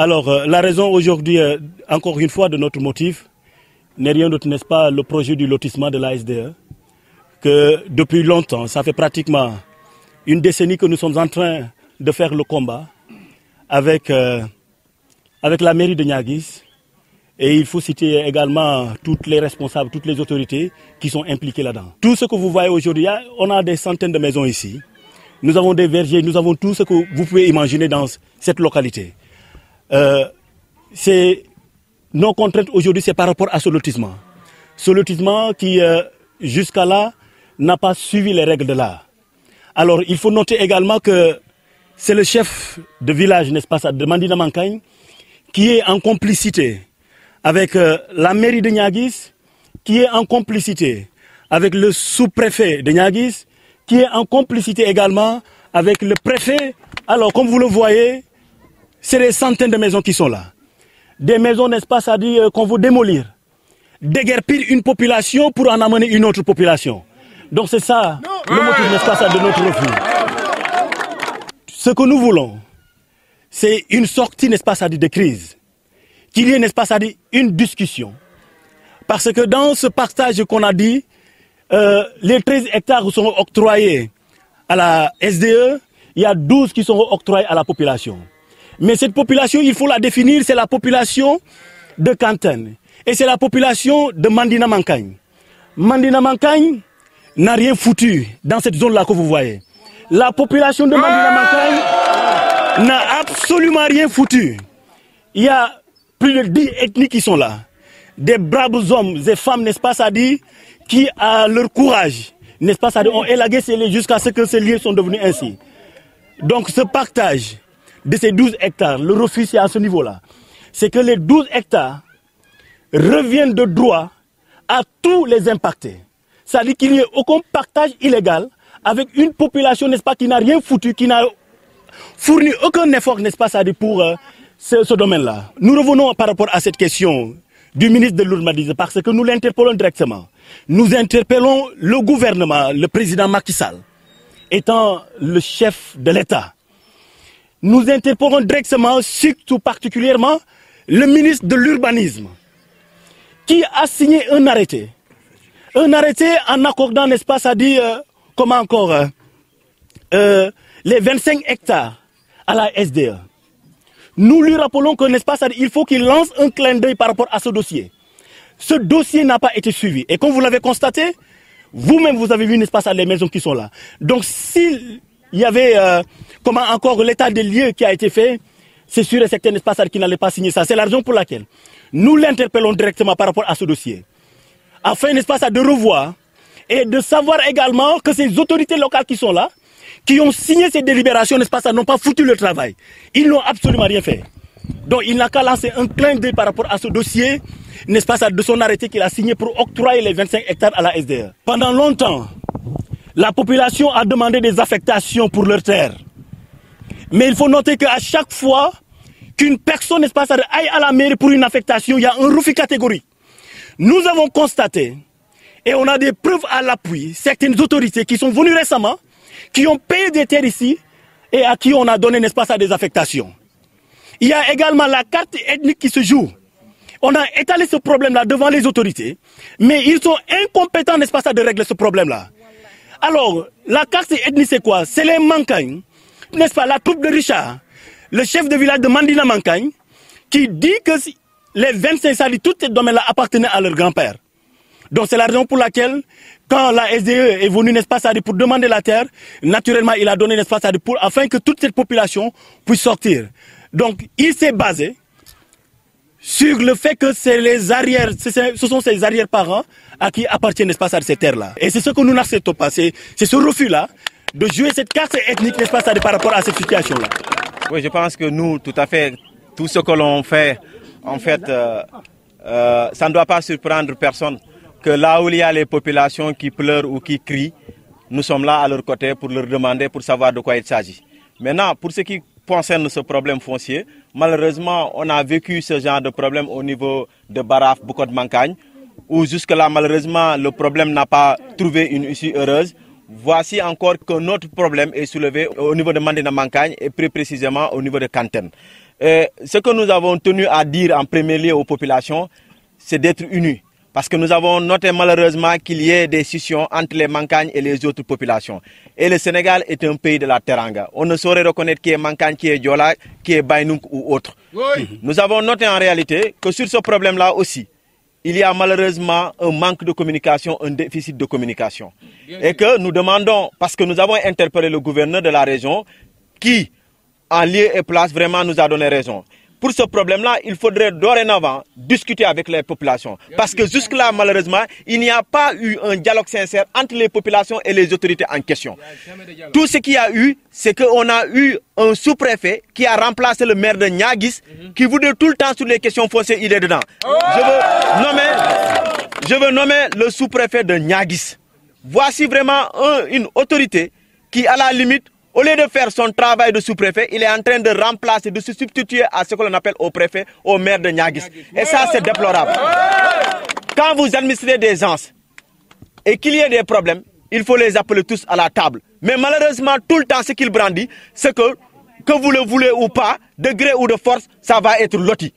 Alors, la raison aujourd'hui, encore une fois, de notre motif, n'est rien d'autre, n'est-ce pas, le projet du lotissement de la SDE, que depuis longtemps, ça fait pratiquement une décennie que nous sommes en train de faire le combat avec la mairie de Niaguis. Et il faut citer également toutes les responsables, toutes les autorités qui sont impliquées là-dedans. Tout ce que vous voyez aujourd'hui, on a des centaines de maisons ici. Nous avons des vergers, nous avons tout ce que vous pouvez imaginer dans cette localité. Nos contraintes aujourd'hui, c'est par rapport à ce lotissement. Ce lotissement qui, jusqu'à là, n'a pas suivi les règles de l'art. Alors, il faut noter également que c'est le chef de village, n'est-ce pas, de Mandina Mankagne, qui est en complicité avec la mairie de Niaguis, qui est en complicité avec le sous-préfet de Niaguis, qui est en complicité également avec le préfet. Alors, comme vous le voyez, c'est des centaines de maisons qui sont là. Des maisons, n'est-ce pas, ça dit qu'on veut démolir, déguerpir une population pour en amener une autre population. Donc c'est ça le motif, n'est-ce pas, ça, de notre refus. Ce que nous voulons, c'est une sortie, n'est-ce pas, ça dit, de crise. Qu'il y ait, n'est-ce pas, ça dit, une discussion. Parce que dans ce partage qu'on a dit, les 13 hectares sont octroyés à la SDE, il y a 12 qui sont octroyés à la population. Mais cette population, il faut la définir, c'est la population de Kanten. Et c'est la population de Mandina Mankagne. Mandina Mankagne n'a rien foutu dans cette zone-là que vous voyez. La population de Mandina Mankagne n'a absolument rien foutu. Il y a plus de 10 ethnies qui sont là. Des braves hommes et femmes, n'est-ce pas, ça dit, qui, à leur courage, n'est-ce pas, ça dit, ont élagué ces lieux jusqu'à ce que ces lieux sont devenus ainsi. Donc ce partage de ces 12 hectares, le refus c'est à ce niveau-là. C'est que les 12 hectares reviennent de droit à tous les impactés. Ça dit qu'il n'y ait aucun partage illégal avec une population, n'est-ce pas, qui n'a rien foutu, qui n'a fourni aucun effort, n'est-ce pas, ça dit, pour ce domaine-là. Nous revenons par rapport à cette question du ministre de l'Urbanisme parce que nous l'interpellons directement. Nous interpellons le gouvernement, le président Macky Sall, étant le chef de l'État. Nous interpellons directement, surtout particulièrement, le ministre de l'Urbanisme, qui a signé un arrêté. Un arrêté en accordant, n'est-ce pas, ça dit, comment encore, les 25 hectares à la SDE. Nous lui rappelons que, n'est-ce pas, ça dit, il faut qu'il lance un clin d'œil par rapport à ce dossier. Ce dossier n'a pas été suivi. Et comme vous l'avez constaté, vous-même, vous avez vu, n'est-ce pas, ça, les maisons qui sont là. Donc, s'il y avait, comment encore, l'état des lieux qui a été fait, c'est sûr et certain, n'est-ce pas, ça, qui n'allait pas signer ça. C'est la raison pour laquelle nous l'interpellons directement par rapport à ce dossier. Afin, n'est-ce pas, ça, de revoir et de savoir également que ces autorités locales qui sont là, qui ont signé ces délibérations, n'est-ce pas, ça, n'ont pas foutu le travail. Ils n'ont absolument rien fait. Donc, il n'a qu'à lancer un clin d'œil par rapport à ce dossier, n'est-ce pas, ça, de son arrêté qu'il a signé pour octroyer les 25 hectares à la SDE. Pendant longtemps, la population a demandé des affectations pour leurs terres. Mais il faut noter qu'à chaque fois qu'une personne, n'est-ce pas, ça, aille à la mairie pour une affectation, il y a un refus catégorique. Nous avons constaté, et on a des preuves à l'appui, certaines autorités qui sont venues récemment, qui ont payé des terres ici, et à qui on a donné, n'est-ce pas, ça, des affectations. Il y a également la carte ethnique qui se joue. On a étalé ce problème-là devant les autorités, mais ils sont incompétents, n'est-ce pas, ça, de régler ce problème-là. Alors, la carte ethnique, c'est quoi? C'est les Mankagne, n'est-ce pas, la troupe de Richard, le chef de village de Mandina Mankagne, qui dit que les 25 salles, tous ces domaines-là appartenaient à leur grand-père. Donc c'est la raison pour laquelle, quand la SDE est venue, n'est-ce pas, ça, pour demander la terre, naturellement, il a donné, n'est-ce pas, ça, afin que toute cette population puisse sortir. Donc il s'est basé sur le fait que c'est les arrières, ce sont ses arrière-parents à qui appartiennent, n'est-ce pas, ça, ces terres-là. Et c'est ce que nous n'acceptons pas, c'est ce refus-là de jouer cette carte ethnique, n'est-ce pas, ça, par rapport à cette situation-là. Oui, je pense que nous, tout à fait, tout ce que l'on fait, en fait, ça ne doit pas surprendre personne. Que là où il y a les populations qui pleurent ou qui crient, nous sommes là à leur côté pour leur demander, pour savoir de quoi il s'agit. Maintenant, pour ce qui concerne ce problème foncier, malheureusement, on a vécu ce genre de problème au niveau de Baraf, Bukot Mankagne, où jusque-là, malheureusement, le problème n'a pas trouvé une issue heureuse. Voici encore qu'un autre problème est soulevé au niveau de Mandina Mankagne et plus précisément au niveau de Kanten. ce que nous avons tenu à dire en premier lieu aux populations, c'est d'être unis. Parce que nous avons noté malheureusement qu'il y ait des scissions entre les Mankagnes et les autres populations. Et le Sénégal est un pays de la Teranga. On ne saurait reconnaître qui est Mankagne, qui est Diola, qui est Baïnouk ou autre. Oui. Nous avons noté en réalité que sur ce problème-là aussi, il y a malheureusement un manque de communication, un déficit de communication. Et que nous demandons, parce que nous avons interpellé le gouverneur de la région, qui, en lieu et place, vraiment nous a donné raison. Pour ce problème-là, il faudrait dorénavant discuter avec les populations. Parce que jusque-là, malheureusement, il n'y a pas eu un dialogue sincère entre les populations et les autorités en question. Tout ce qu'il y a eu, c'est qu'on a eu un sous-préfet qui a remplacé le maire de Niaguis, qui voulait tout le temps sur les questions foncières, il est dedans. Je veux nommer le sous-préfet de Niaguis. Voici vraiment une autorité qui, à la limite, au lieu de faire son travail de sous-préfet, il est en train de remplacer, de se substituer à ce que l'on appelle au préfet, au maire de Niaguis. Et ça, c'est déplorable. Quand vous administrez des gens et qu'il y ait des problèmes, il faut les appeler tous à la table. Mais malheureusement, tout le temps, ce qu'il brandit, c'est que vous le voulez ou pas, de gré ou de force, ça va être loti.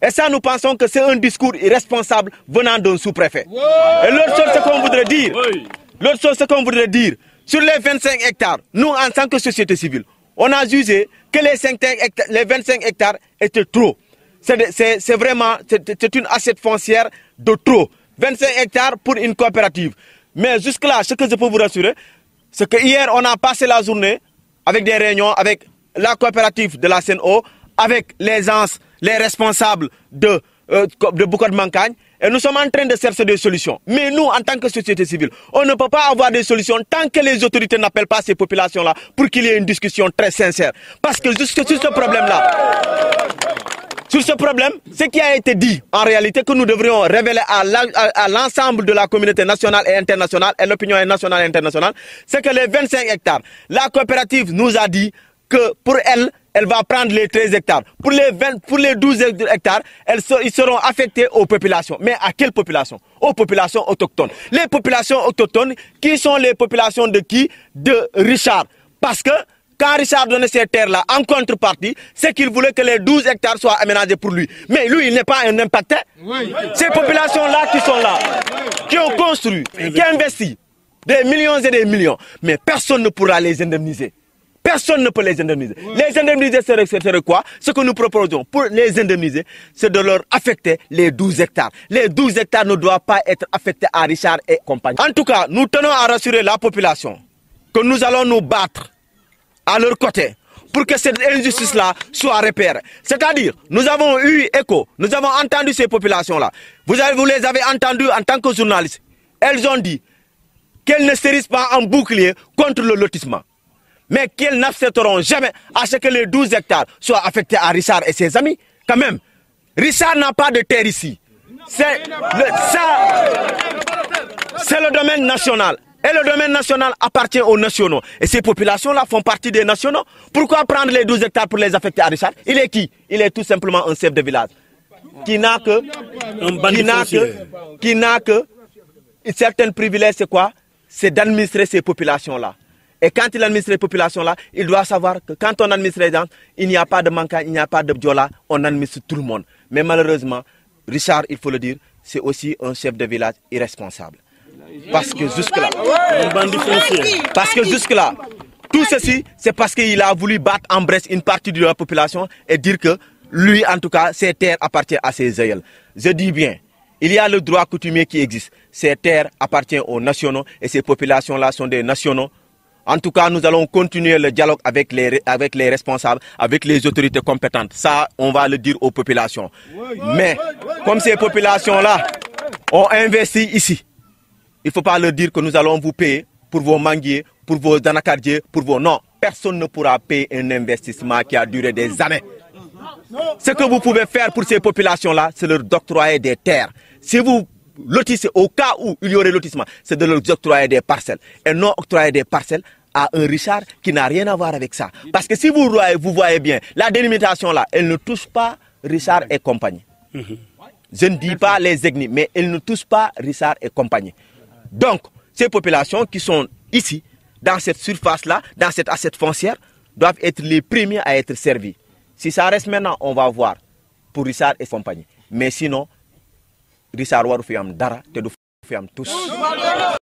Et ça, nous pensons que c'est un discours irresponsable venant d'un sous-préfet. Et l'autre chose, c'est qu'on voudrait dire, sur les 25 hectares, nous, en tant que société civile, on a jugé que les 25 hectares étaient trop. C'est vraiment une assiette foncière de trop. 25 hectares pour une coopérative. Mais jusque-là, ce que je peux vous rassurer, c'est que hier, on a passé la journée avec des réunions avec la coopérative de la CNO, avec les gens, les responsables de Boucod Mankagne. Et nous sommes en train de chercher des solutions. Mais nous, en tant que société civile, on ne peut pas avoir des solutions tant que les autorités n'appellent pas ces populations-là pour qu'il y ait une discussion très sincère. Parce que jusque sur ce problème-là, sur ce problème, ce qui a été dit, en réalité, que nous devrions révéler à l'ensemble de la communauté nationale et internationale, et l'opinion nationale et internationale, c'est que les 25 hectares, la coopérative nous a dit que pour elle va prendre les 13 hectares. Pour les 12 hectares, ils seront affectés aux populations. Mais à quelles populations? Aux populations autochtones. Les populations autochtones, qui sont les populations de qui? De Richard. Parce que quand Richard donnait ces terres-là en contrepartie, c'est qu'il voulait que les 12 hectares soient aménagés pour lui. Mais lui, il n'est pas un impacté. Ces populations-là qui sont là, qui ont construit, qui ont investi des millions et des millions, mais personne ne pourra les indemniser. Personne ne peut les indemniser. Les indemniser, c'est quoi? Ce que nous proposons pour les indemniser, c'est de leur affecter les 12 hectares. Les 12 hectares ne doivent pas être affectés à Richard et compagnie. En tout cas, nous tenons à rassurer la population que nous allons nous battre à leur côté pour que cette injustice-là soit repérée. C'est-à-dire, nous avons eu écho, nous avons entendu ces populations-là. Vous les avez entendues en tant que journalistes. Elles ont dit qu'elles ne sérissent pas en bouclier contre le lotissement, mais qu'elles n'accepteront jamais à ce que les 12 hectares soient affectés à Richard et ses amis. Quand même, Richard n'a pas de terre ici. C'est le domaine national. Et le domaine national appartient aux nationaux. Et ces populations-là font partie des nationaux. Pourquoi prendre les 12 hectares pour les affecter à Richard? Il est qui? Il est tout simplement un chef de village. Qui n'a que certains privilèges, c'est quoi? C'est d'administrer ces populations-là. Et quand il administre les populations-là, il doit savoir que quand on administre les gens, il n'y a pas de Mankagne, il n'y a pas de Diola, on administre tout le monde. Mais malheureusement, Richard, il faut le dire, c'est aussi un chef de village irresponsable. Parce que jusque-là, tout ceci, c'est parce qu'il a voulu battre en brèche une partie de la population et dire que lui, en tout cas, ces terres appartiennent à ses aïeuls. Je dis bien, il y a le droit coutumier qui existe. Ces terres appartiennent aux nationaux et ces populations-là sont des nationaux. En tout cas, nous allons continuer le dialogue avec les responsables, avec les autorités compétentes. Ça, on va le dire aux populations. Mais, comme ces populations-là ont investi ici, il ne faut pas leur dire que nous allons vous payer pour vos manguiers, pour vos anacardiers, pour vos... Non, personne ne pourra payer un investissement qui a duré des années. Ce que vous pouvez faire pour ces populations-là, c'est leur octroyer des terres. Si vous lotissez, au cas où il y aurait lotissement, c'est de leur octroyer des parcelles. Et non octroyer des parcelles à un Richard qui n'a rien à voir avec ça. Parce que si vous voyez bien, la délimitation là, elle ne touche pas Richard et compagnie. Je ne dis pas les ethnies, mais elle ne touche pas Richard et compagnie. Donc, ces populations qui sont ici, dans cette surface-là, dans cette assiette foncière, doivent être les premiers à être servis. Si ça reste maintenant, on va voir pour Richard et compagnie. Mais sinon, Richard waru fi am dara te du fi am tous.